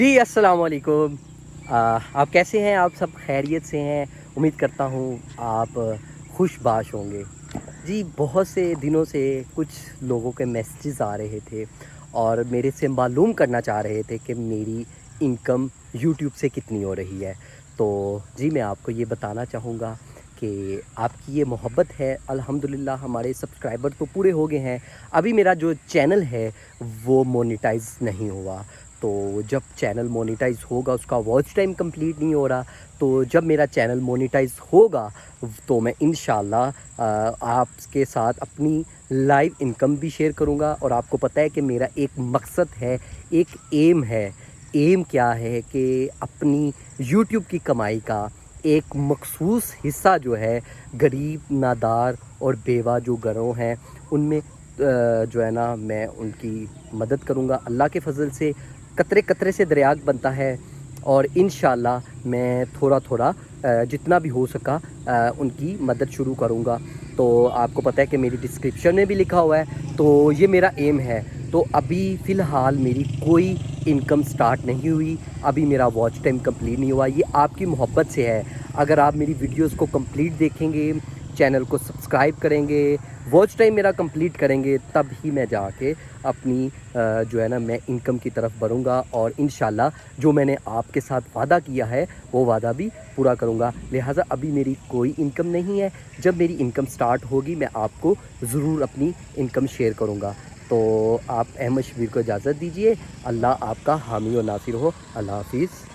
जी अस्सलाम वालेकुम। आप कैसे हैं? आप सब खैरियत से हैं? उम्मीद करता हूँ आप खुशबाश होंगे। जी, बहुत से दिनों से कुछ लोगों के मैसेजेस आ रहे थे और मेरे से मालूम करना चाह रहे थे कि मेरी इनकम यूट्यूब से कितनी हो रही है। तो जी, मैं आपको ये बताना चाहूँगा कि आपकी ये मोहब्बत है, अल्हम्दुलिल्लाह हमारे सब्सक्राइबर तो पूरे हो गए हैं। अभी मेरा जो चैनल है वो मोनेटाइज़ नहीं हुआ। तो जब चैनल मोनेटाइज़ होगा, उसका वॉच टाइम कंप्लीट नहीं हो रहा, तो जब मेरा चैनल मोनेटाइज़ होगा तो मैं इंशाल्लाह आपके साथ अपनी लाइव इनकम भी शेयर करूंगा। और आपको पता है कि मेरा एक मकसद है, एक एम है। एम क्या है कि अपनी यूट्यूब की कमाई का एक मखसूस हिस्सा जो है गरीब, नादार और बेवा जो घरों हैं उनमें जो है ना, मैं उनकी मदद करूंगा। अल्लाह के फजल से कतरे कतरे से दरिया बनता है और इंशाल्लाह मैं थोड़ा थोड़ा जितना भी हो सका उनकी मदद शुरू करूँगा। तो आपको पता है कि मेरी डिस्क्रिप्शन में भी लिखा हुआ है, तो ये मेरा एम है। तो अभी फ़िलहाल मेरी कोई इनकम स्टार्ट नहीं हुई, अभी मेरा वॉच टाइम कंप्लीट नहीं हुआ। ये आपकी मोहब्बत से है। अगर आप मेरी वीडियोस को कंप्लीट देखेंगे, चैनल को सब्सक्राइब करेंगे, वॉच टाइम मेरा कंप्लीट करेंगे, तब ही मैं जाके अपनी जो है ना, मैं इनकम की तरफ बढ़ूँगा। और इंशाल्लाह जो मैंने आपके साथ वादा किया है वो वादा भी पूरा करूँगा। लिहाजा अभी मेरी कोई इनकम नहीं है। जब मेरी इनकम स्टार्ट होगी मैं आपको ज़रूर अपनी इनकम शेयर करूँगा। तो आप अहमद शबीर को इजाज़त दीजिए। अल्लाह आपका हामी और नासिर हो। अल्लाह हाफिज़।